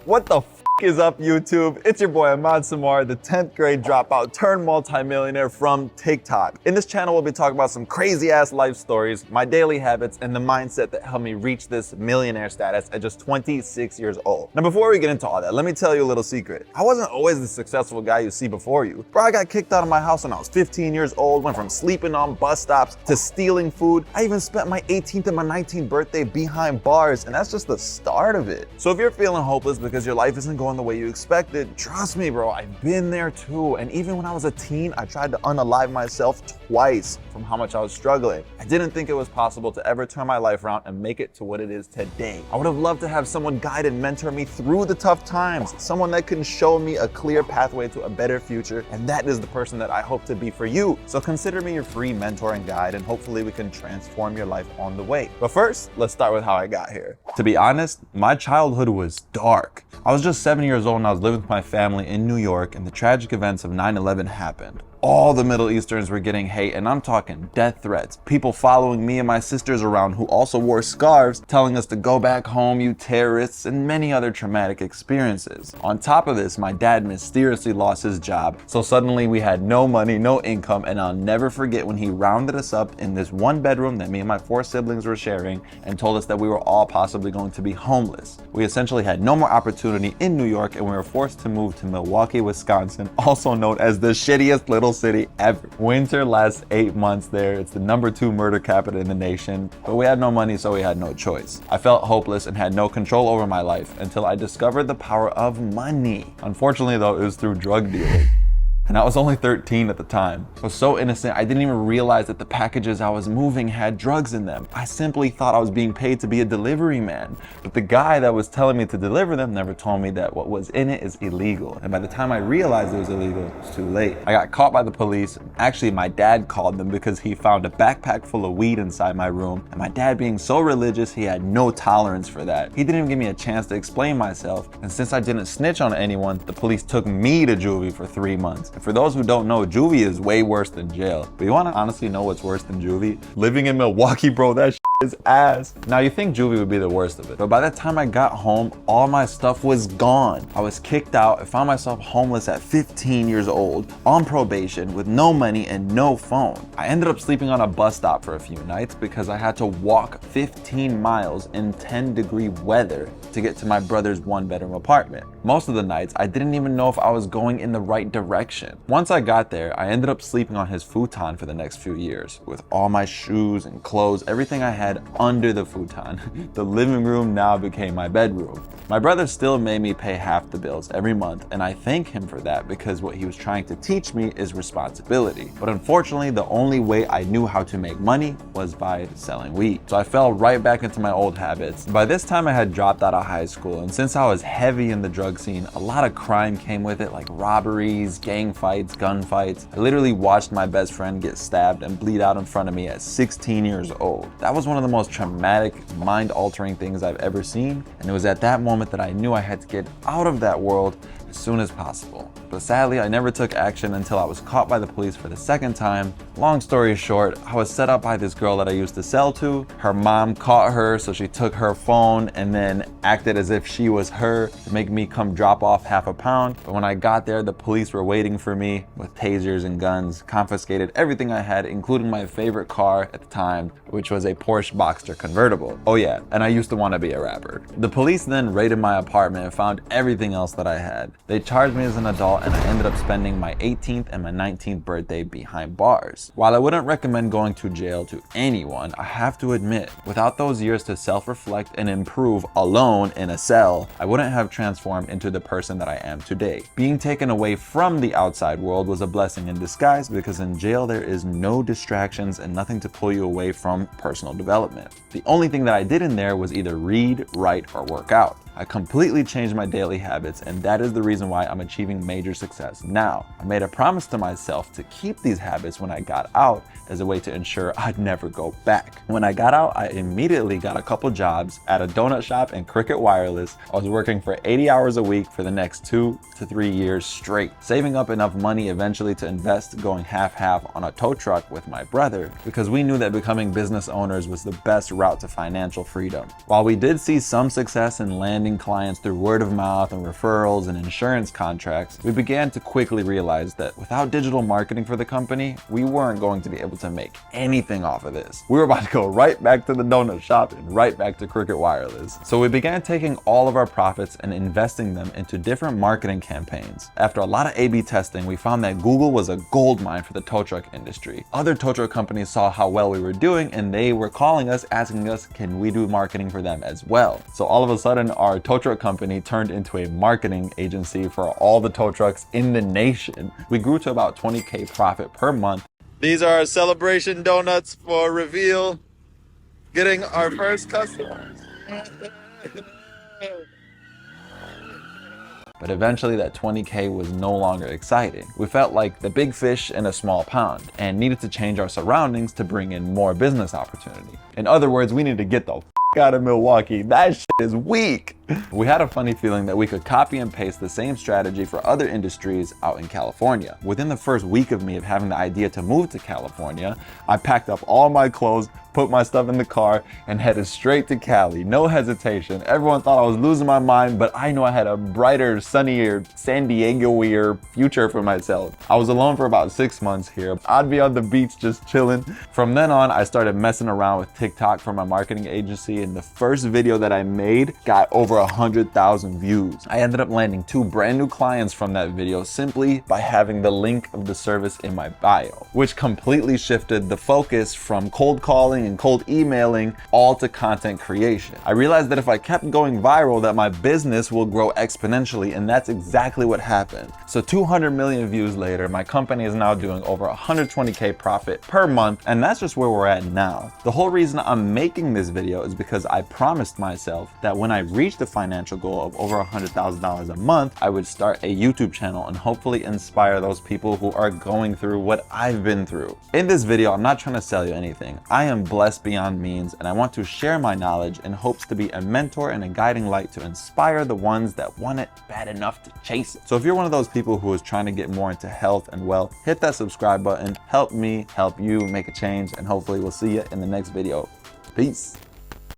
What the f is up, YouTube? It's your boy Amad Samara, the 10th grade dropout turned multimillionaire from TikTok. In this channel, we'll be talking about some crazy ass life stories, my daily habits, and the mindset that helped me reach this millionaire status at just 26 years old. Now, before we get into all that, let me tell you a little secret. I wasn't always the successful guy you see before you. Bro, I got kicked out of my house when I was 15 years old, went from sleeping on bus stops to stealing food. I even spent my 18th and my 19th birthday behind bars, and that's just the start of it. So if you're feeling hopeless because your life isn't going the way you expected, trust me, bro, I've been there too. And even when I was a teen, I tried to unalive myself twice from how much I was struggling. I didn't think it was possible to ever turn my life around and make it to what it is today. I would have loved to have someone guide and mentor me through the tough times, someone that can show me a clear pathway to a better future, and that is the person that I hope to be for you. So consider me your free mentor and guide, and hopefully we can transform your life on the way. But first, let's start with how I got here. To be honest, my childhood was dark. I was just 7 years old and I was living with my family in New York, and the tragic events of 9/11 happened. All the Middle Easterns were getting hate, and I'm talking death threats. People following me and my sisters around who also wore scarves, telling us to go back home, you terrorists, and many other traumatic experiences. On top of this, my dad mysteriously lost his job, so suddenly we had no money, no income, and I'll never forget when he rounded us up in this one bedroom that me and my 4 siblings were sharing and told us that we were all possibly going to be homeless. We essentially had no more opportunity in New York, and we were forced to move to Milwaukee, Wisconsin, also known as the shittiest little city ever. Winter lasts 8 months there. It's the #2 murder capital in the nation, but we had no money, so we had no choice. I felt hopeless and had no control over my life until I discovered the power of money. Unfortunately though, it was through drug dealing. And I was only 13 at the time. I was so innocent, I didn't even realize that the packages I was moving had drugs in them. I simply thought I was being paid to be a delivery man. But the guy that was telling me to deliver them never told me that what was in it is illegal. And by the time I realized it was illegal, it was too late. I got caught by the police. Actually, my dad called them because he found a backpack full of weed inside my room. And my dad, being so religious, he had no tolerance for that. He didn't even give me a chance to explain myself. And since I didn't snitch on anyone, the police took me to juvie for 3 months. And for those who don't know, juvie is way worse than jail. But you want to honestly know what's worse than juvie? Living in Milwaukee, bro, that is ass. Now you think juvie would be the worst of it, but by the time I got home, all my stuff was gone. I was kicked out and found myself homeless at 15 years old, on probation, with no money and no phone. I ended up sleeping on a bus stop for a few nights because I had to walk 15 miles in 10-degree weather to get to my brother's 1-bedroom apartment. Most of the nights, I didn't even know if I was going in the right direction. Once I got there, I ended up sleeping on his futon for the next few years, with all my shoes and clothes, everything I had under the futon. The living room now became my bedroom. My brother still made me pay half the bills every month, and I thank him for that because what he was trying to teach me is responsibility. But unfortunately, the only way I knew how to make money was by selling weed. So I fell right back into my old habits. By this time, I had dropped out of high school, and since I was heavy in the drug scene, a lot of crime came with it, like robberies, gang fights, gunfights. I literally watched my best friend get stabbed and bleed out in front of me at 16 years old. That was one of the most traumatic, mind-altering things I've ever seen, and it was at that moment that I knew I had to get out of that world as soon as possible. But sadly, I never took action until I was caught by the police for the second time. Long story short, I was set up by this girl that I used to sell to. Her mom caught her, so she took her phone and then acted as if she was her to make me come drop off half a pound. But when I got there, the police were waiting for me with tasers and guns, confiscated everything I had, including my favorite car at the time, which was a Porsche Boxster convertible. Oh yeah, and I used to want to be a rapper. The police then raided my apartment and found everything else that I had. They charged me as an adult, and I ended up spending my 18th and my 19th birthday behind bars. While I wouldn't recommend going to jail to anyone, I have to admit, without those years to self-reflect and improve alone in a cell, I wouldn't have transformed into the person that I am today. Being taken away from the outside world was a blessing in disguise because in jail there is no distractions and nothing to pull you away from personal development. The only thing that I did in there was either read, write, or work out. I completely changed my daily habits, and that is the reason why I'm achieving major success now. I made a promise to myself to keep these habits when I got out as a way to ensure I'd never go back. When I got out, I immediately got a couple jobs at a donut shop and Cricket Wireless. I was working for 80 hours a week for the next 2 to 3 years straight, saving up enough money eventually to invest, going half-half on a tow truck with my brother, because we knew that becoming business owners was the best route to financial freedom. While we did see some success in landing landing clients through word of mouth and referrals and insurance contracts, we began to quickly realize that without digital marketing for the company, we weren't going to be able to make anything off of this. We were about to go right back to the donut shop and right back to Cricket Wireless. So we began taking all of our profits and investing them into different marketing campaigns. After a lot of A/B testing, we found that Google was a gold mine for the tow truck industry. Other tow truck companies saw how well we were doing and they were calling us, asking us, can we do marketing for them as well? So all of a sudden, our tow truck company turned into a marketing agency for all the tow trucks in the nation. We grew to about 20K profit per month. These are celebration donuts for reveal. Getting our first customers. But eventually that 20K was no longer exciting. We felt like the big fish in a small pond and needed to change our surroundings to bring in more business opportunity. In other words, we needed to get the out of Milwaukee. That shit is weak. We had a funny feeling that we could copy and paste the same strategy for other industries out in California. Within the first week of me of having the idea to move to California, I packed up all my clothes, put my stuff in the car, and headed straight to Cali. No hesitation. Everyone thought I was losing my mind, but I knew I had a brighter, sunnier, San Diego-ier future for myself. I was alone for about 6 months here. I'd be on the beach just chilling. From then on, I started messing around with TikTok for my marketing agency, and the first video that I made got over 100,000 views. I ended up landing 2 brand new clients from that video simply by having the link of the service in my bio, which completely shifted the focus from cold calling and cold emailing all to content creation. I realized that if I kept going viral, that my business will grow exponentially, and that's exactly what happened. So 200 million views later, my company is now doing over 120K profit per month, and that's just where we're at now. The whole reason I'm making this video is because I promised myself that when I reach the financial goal of over $100,000 a month, I would start a YouTube channel and hopefully inspire those people who are going through what I've been through. In this video, I'm not trying to sell you anything. I am blessed beyond means, and I want to share my knowledge in hopes to be a mentor and a guiding light to inspire the ones that want it bad enough to chase it. So if you're one of those people who is trying to get more into health and wealth, hit that subscribe button, help me help you make a change, and hopefully we'll see you in the next video. Peace.